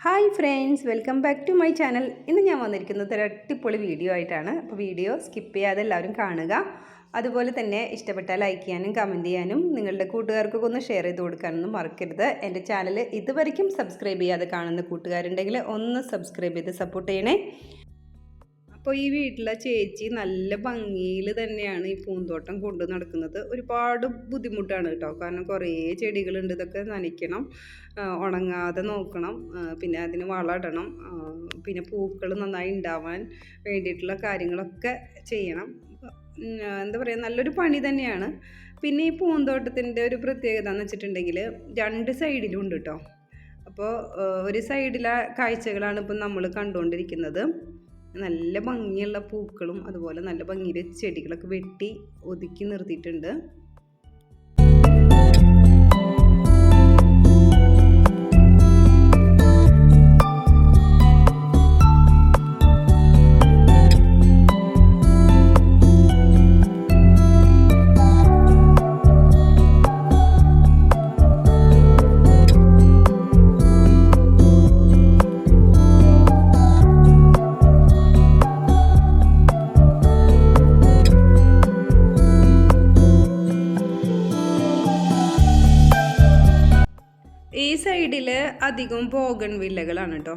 Hi friends, welcome back to my channel. ഇന്ന് ഞാൻ വന്നിരിക്കുന്നത് ഒരു അടിപൊളി വീഡിയോ ആയിട്ടാണ്. അപ്പോൾ വീഡിയോ സ്കിപ്പ് ചെയ്യാതെ എല്ലാവരും കാണുക. അതുപോലെ തന്നെ ഇഷ്ടപ്പെട്ടാൽ ലൈക്ക് ചെയ്യാനും കമൻറ്റ് ചെയ്യാനും നിങ്ങളുടെ കൂട്ടുകാർക്കൊക്കെ ഒന്ന് ഷെയർ ചെയ്ത് കൊടുക്കാനൊന്നും മറക്കരുത്. എൻ്റെ ചാനൽ ഇതുവരെയ്ക്കും സബ്സ്ക്രൈബ് ചെയ്യാതെ കാണുന്ന കൂട്ടുകാരുണ്ടെങ്കിൽ ഒന്ന് സബ്സ്ക്രൈബ് ചെയ്ത് സപ്പോർട്ട് ചെയ്യണേ. അപ്പോൾ ഈ വീട്ടിലെ ചേച്ചി നല്ല ഭംഗിയിൽ തന്നെയാണ് ഈ പൂന്തോട്ടം കൊണ്ട് നടക്കുന്നത്. ഒരുപാട് ബുദ്ധിമുട്ടാണ് കേട്ടോ, കാരണം കുറേ ചെടികളുണ്ട്, ഇതൊക്കെ നനയ്ക്കണം, ഉണങ്ങാതെ നോക്കണം, പിന്നെ അതിന് വളമിടണം, പിന്നെ പൂക്കൾ നന്നായി ഉണ്ടാവാൻ വേണ്ടിയിട്ടുള്ള കാര്യങ്ങളൊക്കെ ചെയ്യണം. എന്താ പറയുക, നല്ലൊരു പണി തന്നെയാണ്. പിന്നെ ഈ പൂന്തോട്ടത്തിൻ്റെ ഒരു പ്രത്യേകത എന്ന് വെച്ചിട്ടുണ്ടെങ്കിൽ രണ്ട് സൈഡിലും ഉണ്ട് കേട്ടോ. അപ്പോൾ ഒരു സൈഡിലെ കാഴ്ചകളാണ് ഇപ്പം നമ്മൾ കണ്ടുകൊണ്ടിരിക്കുന്നത്. നല്ല ഭംഗിയുള്ള പൂക്കളും അതുപോലെ നല്ല ഭംഗിയിലെ ചെടികളൊക്കെ വെട്ടി ഒതുക്കി നിർത്തിയിട്ടുണ്ട്. ഈ സൈഡിൽ അധികം ബോഗൺവില്ലകളാണ് കേട്ടോ.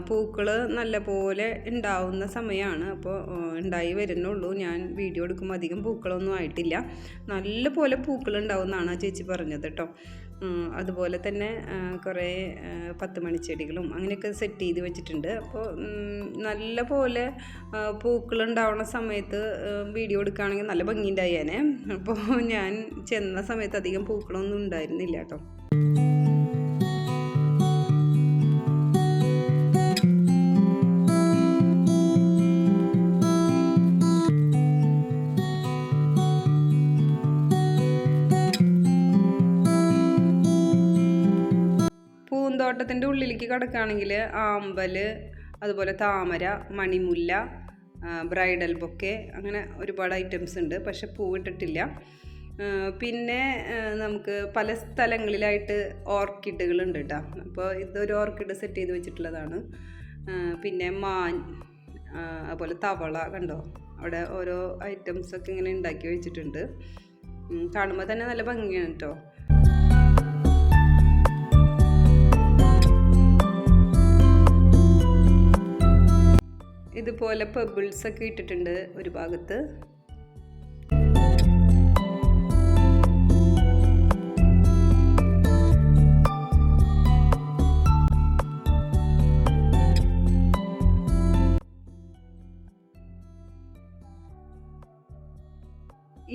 പൂക്കൾ നല്ല പോലെ ഉണ്ടാവുന്ന സമയമാണ്. അപ്പോൾ ഉണ്ടായി വരുന്നുള്ളൂ. ഞാൻ വീഡിയോ എടുക്കുമ്പോൾ അധികം പൂക്കളൊന്നും ആയിട്ടില്ല. നല്ല പോലെ പൂക്കൾ ഉണ്ടാവുമെന്നാണ് ചേച്ചി പറഞ്ഞത് കേട്ടോ. അതുപോലെ തന്നെ കുറേ 10 മണിച്ചെടികളും അങ്ങനെയൊക്കെ സെറ്റ് ചെയ്ത് വെച്ചിട്ടുണ്ട്. അപ്പോൾ നല്ല പോലെ പൂക്കളുണ്ടാവുന്ന സമയത്ത് വീഡിയോ എടുക്കുകയാണെങ്കിൽ നല്ല ഭംഗിയുണ്ടായേനെ. അപ്പോൾ ഞാൻ ചെന്ന സമയത്ത് അധികം പൂക്കളൊന്നും ഉണ്ടായിരുന്നില്ല കേട്ടോ. പൂന്തോട്ടത്തിൻ്റെ ഉള്ളിലേക്ക് കിടക്കുകയാണെങ്കിൽ ആമ്പൽ, അതുപോലെ താമര, മണിമുല്ല, ബ്രൈഡൽ ബൊക്കെ, അങ്ങനെ ഒരുപാട് ഐറ്റംസ് ഉണ്ട്. പക്ഷെ പൂവിട്ടിട്ടില്ല. പിന്നെ നമുക്ക് പല സ്ഥലങ്ങളിലായിട്ട് ഓർക്കിഡുകളുണ്ട് കേട്ടോ. അപ്പോൾ ഇതൊരു ഓർക്കിഡ് സെറ്റ് ചെയ്ത് വെച്ചിട്ടുള്ളതാണ്. പിന്നെ മാൻ, അതുപോലെ തവള, കണ്ടോ അവിടെ ഓരോ ഐറ്റംസൊക്കെ ഇങ്ങനെ ഉണ്ടാക്കി വെച്ചിട്ടുണ്ട്. കാണുമ്പോൾ തന്നെ നല്ല ഭംഗിയാണ് കേട്ടോ. ഇതുപോലെ പെബിൾസ് ഒക്കെ ഇട്ടിട്ടുണ്ട് ഒരു ഭാഗത്ത്.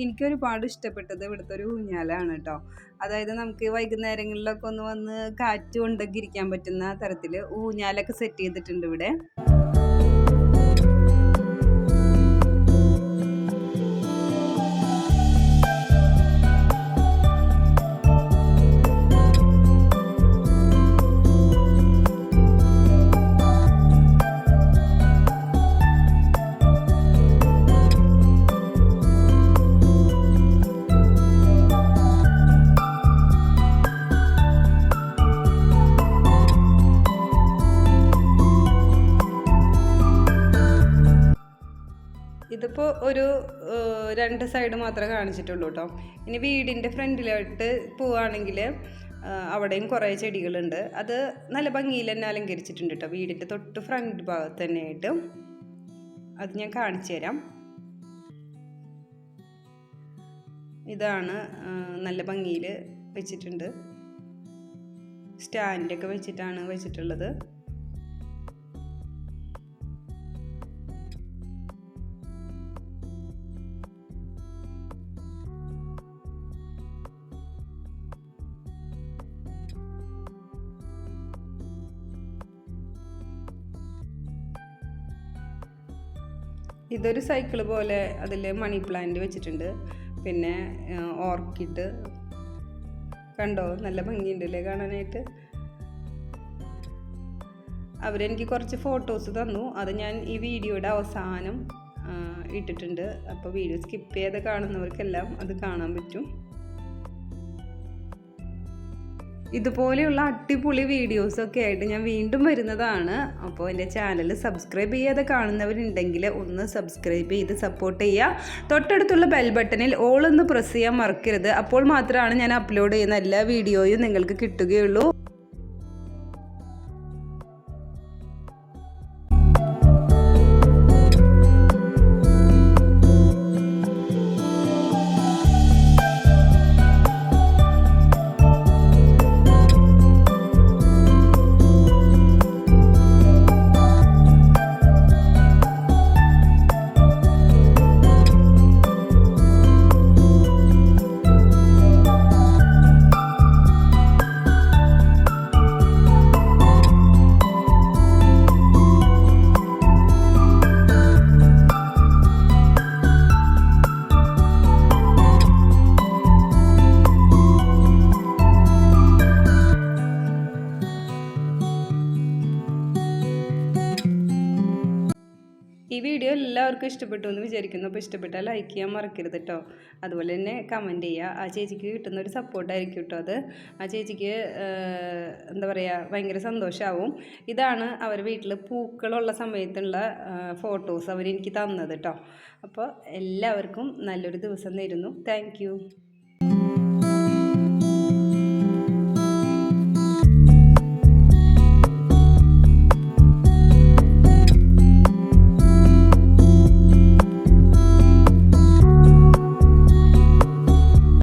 എനിക്കൊരുപാട് ഇഷ്ടപ്പെട്ടത് ഇവിടുത്തെ ഒരു ഊഞ്ഞാലാണ് കേട്ടോ. അതായത് നമുക്ക് വൈകുന്നേരങ്ങളിലൊക്കെ ഒന്ന് വന്ന് കാറ്റ് കൊണ്ടൊക്കെ ഇരിക്കാൻ പറ്റുന്ന തരത്തിൽ ഊഞ്ഞാലൊക്കെ സെറ്റ് ചെയ്തിട്ടുണ്ട് ഇവിടെ. ഇതിപ്പോൾ ഒരു 2 സൈഡ് മാത്രമേ കാണിച്ചിട്ടുള്ളൂ കേട്ടോ. ഇനി വീടിൻ്റെ ഫ്രണ്ടിലോട്ട് പോവുകയാണെങ്കിൽ അവിടെയും കുറേ ചെടികളുണ്ട്. അത് നല്ല ഭംഗിയിൽ തന്നെ അലങ്കരിച്ചിട്ടുണ്ട് കേട്ടോ, വീടിൻ്റെ തൊട്ട് ഫ്രണ്ട് ഭാഗത്ത് തന്നെയായിട്ട്. അത് ഞാൻ കാണിച്ചു തരാം. ഇതാണ് നല്ല ഭംഗിയിൽ വെച്ചിട്ടുണ്ട്. സ്റ്റാൻഡൊക്കെ വെച്ചിട്ടാണ് വെച്ചിട്ടുള്ളത്. ഇതൊരു സൈക്കിൾ പോലെ അതിൽ മണി പ്ലാന്റ് വെച്ചിട്ടുണ്ട്. പിന്നെ ഓർക്കിഡ് കണ്ടോ, നല്ല ഭംഗിയുണ്ടല്ലേ കാണാനായിട്ട്. അവരെനിക്ക് കുറച്ച് ഫോട്ടോസ് തന്നു. അത് ഞാൻ ഈ വീഡിയോയുടെ അവസാനം ഇട്ടിട്ടുണ്ട്. അപ്പോൾ വീഡിയോ സ്കിപ്പ് ചെയ്ത് കാണുന്നവർക്കെല്ലാം അത് കാണാൻ പറ്റും. ഇതുപോലെയുള്ള അടിപൊളി വീഡിയോസൊക്കെ ആയിട്ട് ഞാൻ വീണ്ടും വരുന്നതാണ്. അപ്പോൾ എൻ്റെ ചാനൽ സബ്സ്ക്രൈബ് ചെയ്യാതെ കാണുന്നവരുണ്ടെങ്കിൽ ഒന്ന് സബ്സ്ക്രൈബ് ചെയ്ത് സപ്പോർട്ട് ചെയ്യുക. തൊട്ടടുത്തുള്ള ബെൽ ബട്ടണിൽ ഓൾ ഒന്ന് പ്രസ് ചെയ്യാൻ മറക്കരുത്. അപ്പോൾ മാത്രമാണ് ഞാൻ അപ്ലോഡ് ചെയ്യുന്ന എല്ലാ വീഡിയോയും നിങ്ങൾക്ക് കിട്ടുകയുള്ളൂ. ഈ വീഡിയോ എല്ലാവർക്കും ഇഷ്ടപ്പെട്ടു എന്ന് വിചാരിക്കുന്നു. അപ്പോൾ ഇഷ്ടപ്പെട്ടാൽ ലൈക്ക് ചെയ്യാൻ മറക്കരുത് കേട്ടോ. അതുപോലെ തന്നെ കമൻറ്റ് ചെയ്യുക. ആ ചേച്ചിക്ക് കിട്ടുന്ന ഒരു സപ്പോർട്ടായിരിക്കും കേട്ടോ അത്. ആ ചേച്ചിക്ക് എന്താ പറയുക, ഭയങ്കര സന്തോഷമാവും. ഇതാണ് അവർ വീട്ടിൽ പൂക്കളുള്ള സമയത്തുള്ള ഫോട്ടോസ് അവരെനിക്ക് തന്നത് കേട്ടോ. അപ്പോൾ എല്ലാവർക്കും നല്ലൊരു ദിവസം നേരുന്നു. താങ്ക്